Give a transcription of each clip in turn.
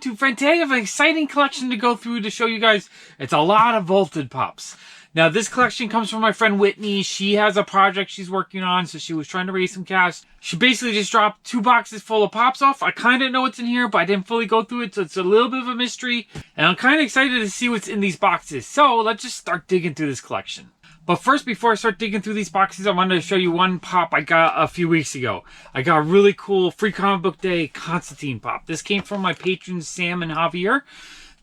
YouTube friend. Today I have an exciting collection to go through to show you guys. It's a lot of Vaulted Pops. Now, this collection comes from my friend Whitney. She has a project she's working on, so she was trying to raise some cash. She basically just dropped 2 boxes full of Pops off. I kind of know what's in here, but I didn't fully go through it, so it's a little bit of a mystery. And I'm kind of excited to see what's in these boxes. So, let's just start digging through this collection. But first, before I start digging through these boxes, I wanted to show you one pop I got a few weeks ago. I got a really cool Free Comic Book Day Constantine pop. This came from my patrons, Sam and Javier.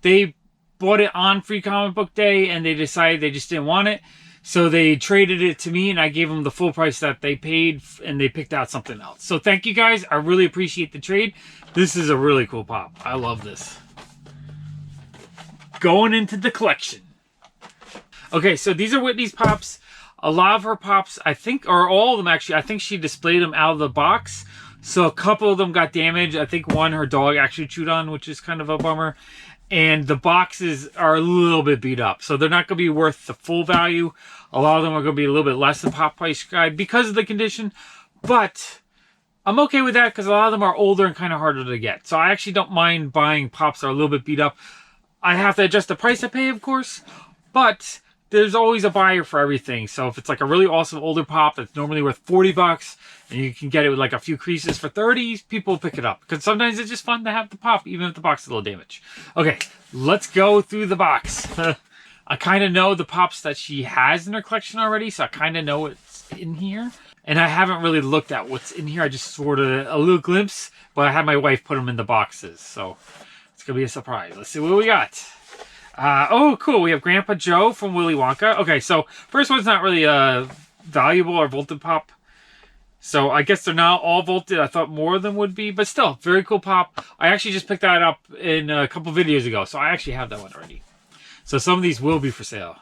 They bought it on Free Comic Book Day, and they decided they just didn't want it. So they traded it to me, and I gave them the full price that they paid, and they picked out something else. So thank you guys. I really appreciate the trade. This is a really cool pop. I love this. Going into the collection. Okay, so these are Whitney's pops. A lot of her pops, I think, or all of them actually, I think she displayed them out of the box. So a couple of them got damaged. I think one her dog actually chewed on, which is kind of a bummer. And the boxes are a little bit beat up. So they're not going to be worth the full value. A lot of them are going to be a little bit less than Pop Price Guide because of the condition. But I'm okay with that because a lot of them are older and kind of harder to get. So I actually don't mind buying pops that are a little bit beat up. I have to adjust the price I pay, of course. But there's always a buyer for everything. So if it's like a really awesome older pop that's normally worth 40 bucks and you can get it with like a few creases for 30, people will pick it up. Because sometimes it's just fun to have the pop, even if the box is a little damaged. Okay, let's go through the box. I kind of know the pops that she has in her collection already, so I kind of know what's in here. And I haven't really looked at what's in here. I just sort of a little glimpse, but I had my wife put them in the boxes. So it's going to be a surprise. Let's see what we got. Oh, cool. We have Grandpa Joe from Willy Wonka. Okay, so first one's not really valuable or Vaulted Pop. So I guess they're not all Vaulted. I thought more of them would be, but still, very cool pop. I actually just picked that up in a couple videos ago, so I actually have that one already. So some of these will be for sale.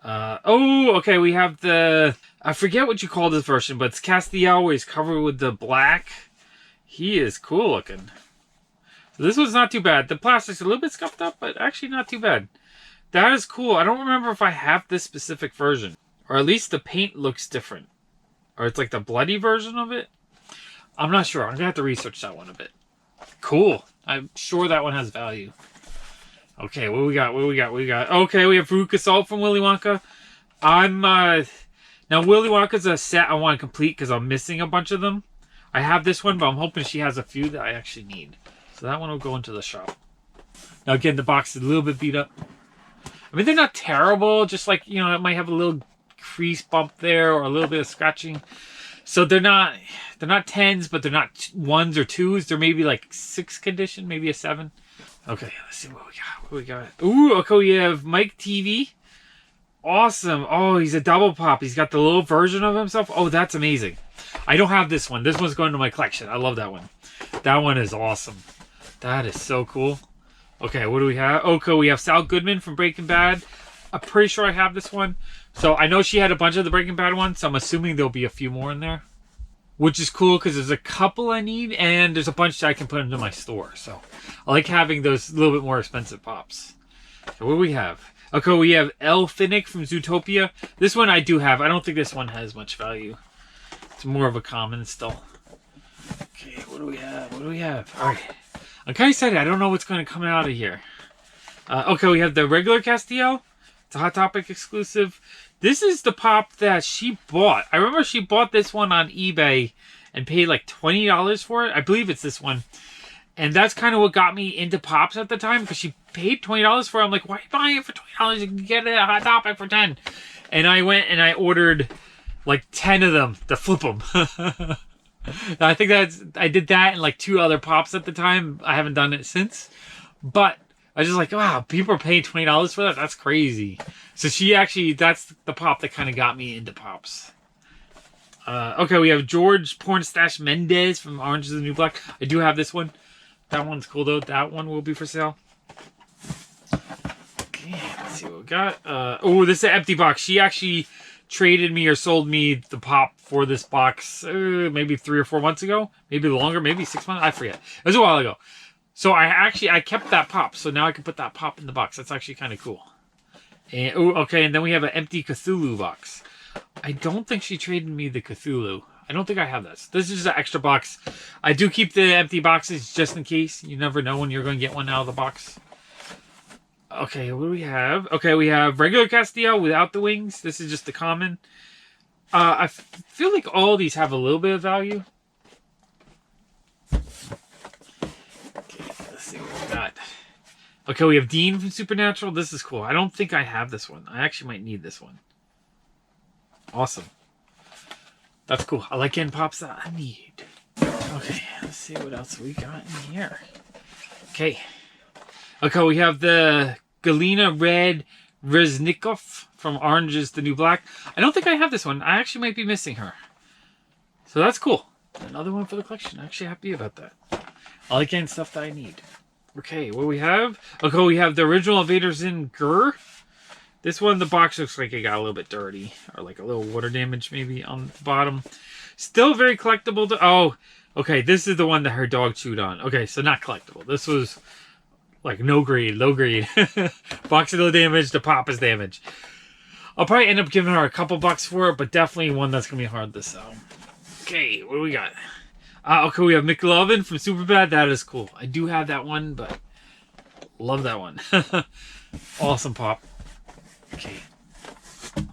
Oh, okay, we have the, I forget what you call this version, but it's Castiel, where he's covered with the black. He is cool looking. So this one's not too bad. The plastic's a little bit scuffed up, but actually not too bad. That is cool. I don't remember if I have this specific version. Or at least the paint looks different. Or it's like the bloody version of it. I'm not sure. I'm going to have to research that one a bit. Cool. I'm sure that one has value. Okay, what we got? What we got? What we got? Okay, we have Veruca Salt from Willy Wonka. Now, Willy Wonka's a set I want to complete because I'm missing a bunch of them. I have this one, but I'm hoping she has a few that I actually need. So that one will go into the shop. Now again, the box is a little bit beat up. I mean, they're not terrible. Just like, you know, it might have a little crease bump there or a little bit of scratching. So they're not 10s, but they're not 1s or 2s. They're maybe like 6 condition, maybe a 7. Okay, let's see what we got. What we got? Ooh, okay, we have Mike TV. Awesome. Oh, he's a double pop. He's got the little version of himself. Oh, that's amazing. I don't have this one. This one's going to my collection. I love that one. That one is awesome. That is so cool. Okay, what do we have? Okay, we have Saul Goodman from Breaking Bad. I'm pretty sure I have this one. So I know she had a bunch of the Breaking Bad ones, so I'm assuming there'll be a few more in there. Which is cool because there's a couple I need, and there's a bunch that I can put into my store. So I like having those little bit more expensive pops. So what do we have? Okay, we have ELE-FINNICK from Zootopia. This one I do have. I don't think this one has much value. It's more of a common still. Okay, what do we have? What do we have? All right. I'm kind of excited. I don't know what's going to come out of here. Okay, we have the regular Castiel. It's a Hot Topic exclusive. This is the pop that she bought. I remember she bought this one on eBay and paid like $20 for it. I believe it's this one. And that's kind of what got me into pops at the time, because she paid $20 for it. I'm like, why are you buying it for $20? You can get it at Hot Topic for $10. And I went and I ordered like 10 of them to flip them. I think I did that and like 2 other pops at the time. I haven't done it since. But I was just like, wow, people are paying $20 for that? That's crazy. So she actually, that's the pop that kind of got me into pops. Okay, we have George Pornstache Mendez from Orange is the New Black. I do have this one. That one's cool though. That one will be for sale. Okay, let's see what we got. Oh, this is an empty box. She actually traded me or sold me the pop for this box maybe 3 or 4 months ago. Maybe longer, maybe 6 months. I forget. It was a while ago. So I kept that pop. So now I can put that pop in the box. That's actually kind of cool. And okay, and then we have an empty Cthulhu box. I don't think she traded me the Cthulhu. I don't think I have this. This is just an extra box. I do keep the empty boxes just in case. You never know when you're going to get one out of the box. Okay, what do we have? Okay, we have regular Castiel without the wings. This is just the common. I feel like all these have a little bit of value. Okay, let's see what we got. Okay, we have Dean from Supernatural. This is cool. I don't think I have this one. I actually might need this one. Awesome. That's cool. I like getting pops that I need. Okay, let's see what else we got in here. Okay. Okay, we have the Galina Red Reznikov from Orange is the New Black. I don't think I have this one. I actually might be missing her. So that's cool. Another one for the collection. I'm actually happy about that. I like getting stuff that I need. Okay, what do we have? Okay, we have the original Vader Zinn Gur. This one, the box looks like it got a little bit dirty. Or like a little water damage maybe on the bottom. Still very collectible. Oh, okay, this is the one that her dog chewed on. Okay, so not collectible. This was like no grade, low grade. Box is a little damaged, the pop is damaged. I'll probably end up giving her a couple bucks for it, but definitely one that's going to be hard to sell. Okay, what do we got? Okay, we have McLovin from Superbad. That is cool. I do have that one, but love that one. Awesome pop. Okay.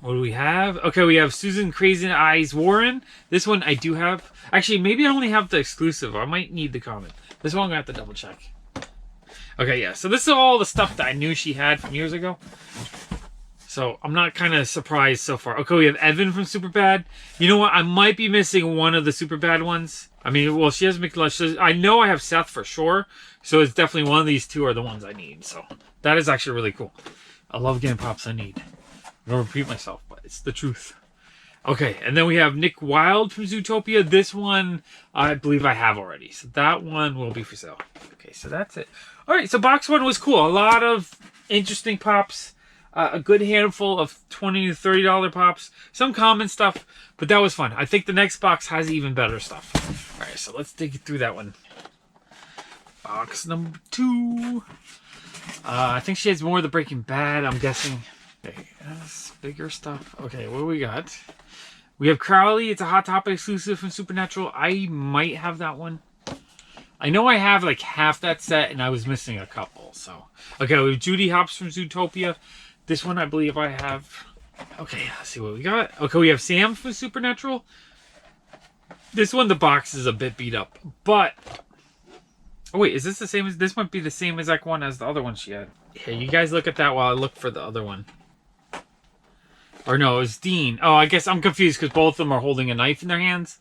What do we have? Okay, we have Susan Crazy Eyes Warren. This one I do have. Actually, maybe I only have the exclusive. I might need the common. This one I'm going to have to double check. Okay, yeah. So this is all the stuff that I knew she had from years ago. So I'm not kind of surprised so far. Okay, we have Evan from Superbad. You know what? I might be missing one of the Superbad ones. I mean, well, she has McLush. I know I have Seth for sure. So it's definitely one of these two are the ones I need. So that is actually really cool. I love getting pops I need. I don't repeat myself, but it's the truth. Okay, and then we have Nick Wilde from Zootopia. This one, I believe I have already. So that one will be for sale. Okay, so that's it. All right, so box one was cool. A lot of interesting pops. A good handful of $20 to $30 pops. Some common stuff, but that was fun. I think the next box has even better stuff. All right, so let's dig through that one. Box number 2. I think she has more of the Breaking Bad, I'm guessing. Okay, that's bigger stuff. Okay, what do we got? We have Crowley. It's a Hot Topic exclusive from Supernatural. I might have that one. I know I have like half that set, and I was missing a couple. So, okay, we have Judy Hopps from Zootopia. This one I believe I have. Okay, let's see what we got. Okay, we have Sam from Supernatural. This one, the box is a bit beat up, but oh wait, is this the same as this? Might be the same exact one as the other one she had. Here, you guys look at that while I look for the other one. Or no, it was Dean. Oh, I guess I'm confused because both of them are holding a knife in their hands.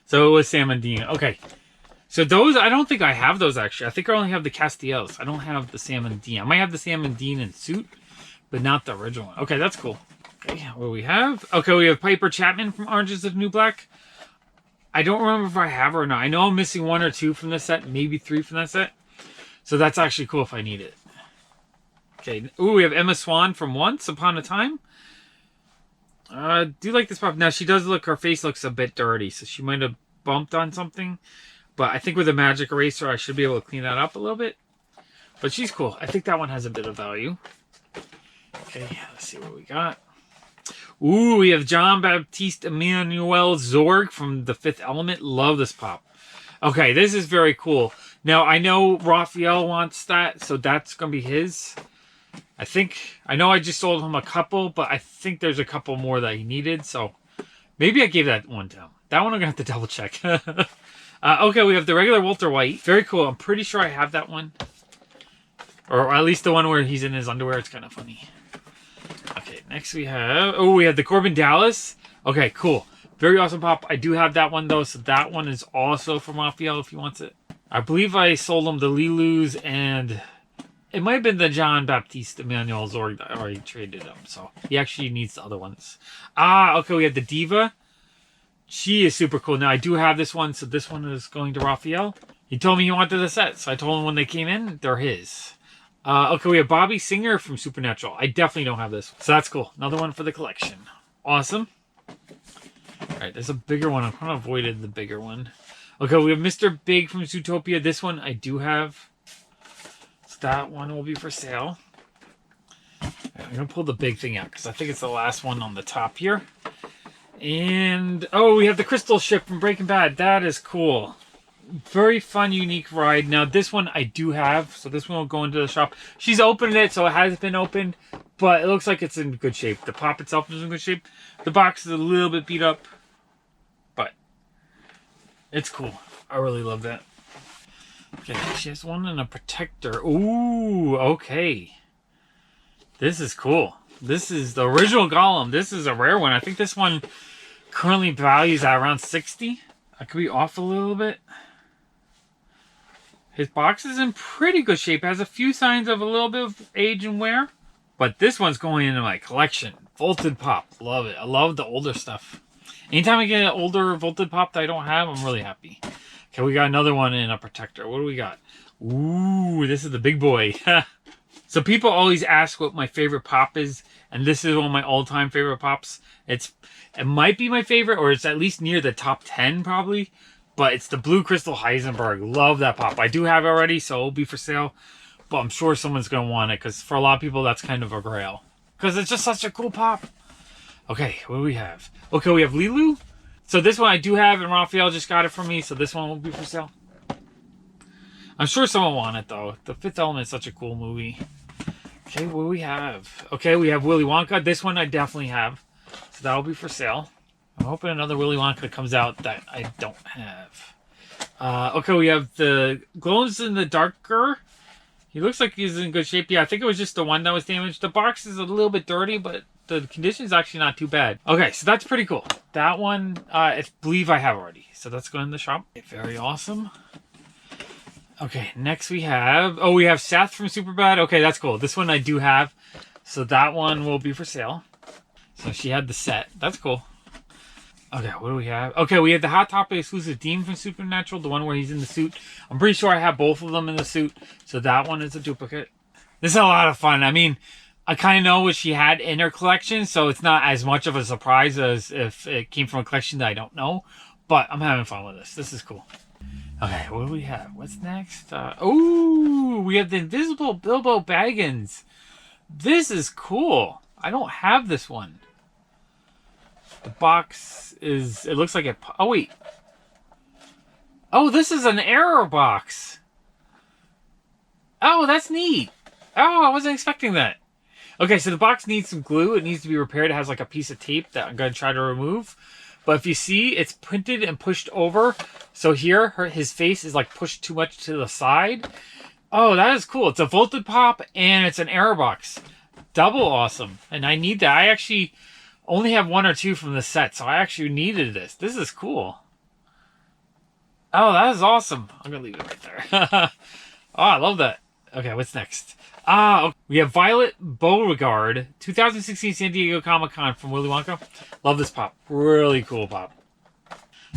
So it was Sam and Dean. Okay. So those, I don't think I have those actually. I think I only have the Castiels. I don't have the Sam and Dean. I might have the Sam and Dean in suit, but not the original one. Okay, that's cool. Okay, what do we have? Okay, we have Piper Chapman from Orange is the New Black. I don't remember if I have her or not. I know I'm missing 1 or 2 from this set, maybe 3 from that set. So that's actually cool if I need it. Okay, ooh, we have Emma Swan from Once Upon a Time. I do like this pop. Now, she does look, her face looks a bit dirty, so she might have bumped on something. But I think with a magic eraser, I should be able to clean that up a little bit. But she's cool. I think that one has a bit of value. Okay, let's see what we got. Ooh, we have John Baptiste Emmanuel Zorg from The Fifth Element. Love this pop. Okay, this is very cool. Now, I know Raphael wants that, so that's going to be his. I know I just sold him a couple, but I think there's a couple more that he needed, so maybe I gave that one to him. That one I'm going to have to double check. Okay, we have the regular Walter White. Very cool. I'm pretty sure I have that one. Or at least the one where he's in his underwear. It's kind of funny. Okay, next we have... Oh, we have the Corbin Dallas. Okay, cool. Very awesome pop. I do have that one, though, so that one is also from Raphael if he wants it. I believe I sold him the Lilus and... It might have been the John Baptiste Emmanuel Zorg that I already traded him, so he actually needs the other ones. Okay, we have the Diva. She is super cool. Now, I do have this one, so this one is going to Raphael. He told me he wanted the set, so I told him when they came in, they're his. Okay, we have Bobby Singer from Supernatural. I definitely don't have this, so that's cool. Another one for the collection. Awesome. All right, there's a bigger one. I kind of avoided the bigger one. Okay, we have Mr. Big from Zootopia. This one I do have. So that one will be for sale. I'm going to pull the big thing out because I think it's the last one on the top here. And, oh, we have the crystal ship from Breaking Bad. That is cool. Very fun, unique ride. Now, this one I do have, so this one will go into the shop. She's opened it, so it hasn't been opened, but it looks like it's in good shape. The pop itself is in good shape. The box is a little bit beat up, but it's cool. I really love that. Okay, she has one and a protector. Ooh, okay. This is cool. This is the original Gollum. This is a rare one. I think this one currently values at around 60. I could be off a little bit. His box is in pretty good shape. It has a few signs of a little bit of age and wear. But this one's going into my collection. Vaulted Pop. Love it. I love the older stuff. Anytime I get an older Vaulted Pop that I don't have, I'm really happy. Okay, we got another one in a protector. What do we got? Ooh, this is the big boy. So people always ask what my favorite pop is. And this is one of my all-time favorite pops. It might be my favorite, or it's at least near the top 10 probably. But it's the Blue Crystal Heisenberg. Love that pop. I do have it already, so it'll be for sale. But I'm sure someone's going to want it, because for a lot of people, that's kind of a grail. Because it's just such a cool pop. Okay, what do we have? Okay, we have Lilu. So this one I do have, and Raphael just got it from me, so this one will be for sale. I'm sure someone will want it, though. The Fifth Element is such a cool movie. Okay, what do we have? Okay, we have Willy Wonka. This one I definitely have. So that will be for sale. I'm hoping another Willy Wonka comes out that I don't have. Okay, we have the glows in the darker. He looks like he's in good shape. Yeah, I think it was just the one that was damaged. The box is a little bit dirty, but the condition is actually not too bad. Okay, so that's pretty cool. That one, I believe I have already. So that's going in the shop. Very awesome. Okay, next we have... Oh, we have Seth from Superbad. Okay, that's cool. This one I do have. So that one will be for sale. So she had the set. That's cool. Okay, what do we have? Okay, we have the Hot Topic exclusive Dean from Supernatural, the one where he's in the suit. I'm pretty sure I have both of them in the suit, so that one is a duplicate. This is a lot of fun. I mean, I kind of know what she had in her collection, so it's not as much of a surprise as if it came from a collection that I don't know, but I'm having fun with this. This is cool. Okay, what do we have? What's next? Oh, we have the Invisible Bilbo Baggins. This is cool. I don't have this one. The box is... It looks like it... Oh, wait. Oh, this is an error box. Oh, that's neat. Oh, I wasn't expecting that. Okay, so the box needs some glue. It needs to be repaired. It has like a piece of tape that I'm going to try to remove. But if you see, it's printed and pushed over. So here, his face is like pushed too much to the side. Oh, that is cool. It's a Vaulted Pop and it's an error box. Double awesome. And I need that. I actually... only have one or two from the set, so I actually needed this. This is cool. Oh, that is awesome. I'm going to leave it right there. Oh, I love that. Okay, what's next? Okay. We have Violet Beauregard, 2016 San Diego Comic-Con from Willy Wonka. Love this pop. Really cool pop.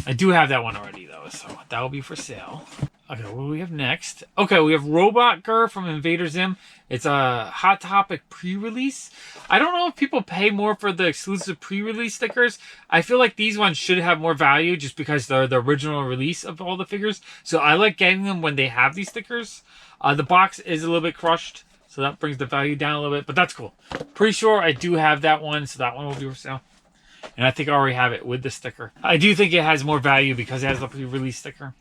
I do have that one already, though, so that will be for sale. Okay, what do we have next? Okay, we have Robot Girl from Invader Zim. It's a Hot Topic pre-release. I don't know if people pay more for the exclusive pre-release stickers. I feel like these ones should have more value just because they're the original release of all the figures. So I like getting them when they have these stickers. The box is a little bit crushed, so that brings the value down a little bit, but that's cool. Pretty sure I do have that one, so that one will be for sale. And I think I already have it with the sticker. I do think it has more value because it has the pre-release sticker.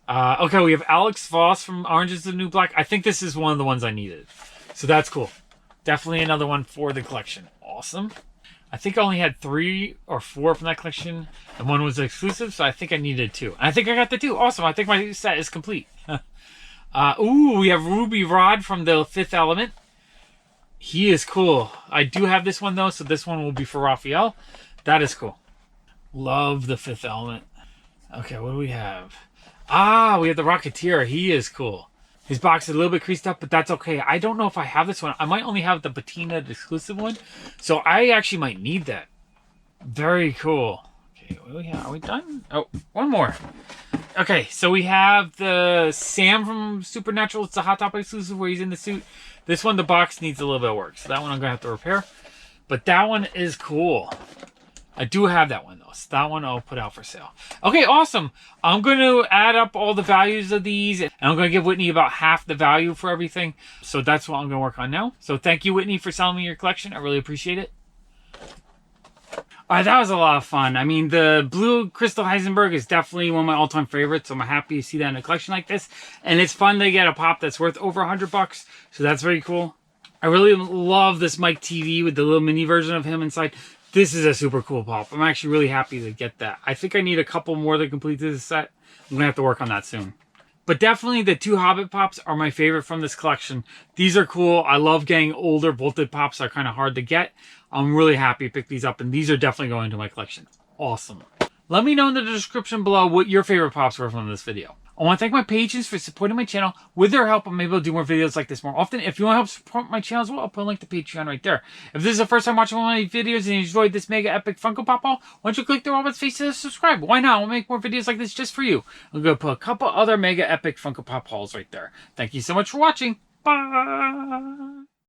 Okay, we have Alex Voss from Orange is the New Black. I think this is one of the ones I needed. So that's cool. Definitely another one for the collection. Awesome. I think I only had 3 or 4 from that collection. And one was exclusive, so I think I needed 2. And I think I got the 2. Awesome. I think my set is complete. Ooh, we have Ruby Rod from the Fifth Element. He is cool. I do have this one, though, so this one will be for Raphael. That is cool. Love the Fifth Element. Okay, what do we have? We have the Rocketeer. He is cool. His box is a little bit creased up, but that's okay. I don't know if I have this one. I might only have the Patina exclusive one. So I actually might need that. Very cool. Okay, what do we have? Are we done? Oh, one more. Okay, so we have the Sam from Supernatural. It's a Hot Topic exclusive where he's in the suit. This one, the box needs a little bit of work. So that one I'm going to have to repair. But that one is cool. I do have that one, though. So that one I'll put out for sale. Okay, awesome. I'm going to add up all the values of these. And I'm going to give Whitney about half the value for everything. So that's what I'm going to work on now. So thank you, Whitney, for selling me your collection. I really appreciate it. All right, that was a lot of fun. I mean, the blue crystal Heisenberg is definitely one of my all-time favorites, so I'm happy to see that in a collection like this. And it's fun to get a pop that's worth over $100, so that's very cool. I really love this Mike TV with the little mini version of him inside. This is a super cool pop. I'm actually really happy to get that. I think I need a couple more to complete this set. I'm going to have to work on that soon. But definitely the 2 Hobbit Pops are my favorite from this collection. These are cool. I love getting older Vaulted Pops. They're kind of hard to get. I'm really happy to pick these up, and these are definitely going to my collection. Awesome. Let me know in the description below what your favorite Pops were from this video. I want to thank my patrons for supporting my channel. With their help, I'm able to do more videos like this more often. If you want to help support my channel as well, I'll put a link to Patreon right there. If this is the first time watching one of my videos and you enjoyed this mega epic Funko Pop haul, why don't you click the robot's face to subscribe? Why not? I'll make more videos like this just for you. I'm going to put a couple other mega epic Funko Pop hauls right there. Thank you so much for watching. Bye!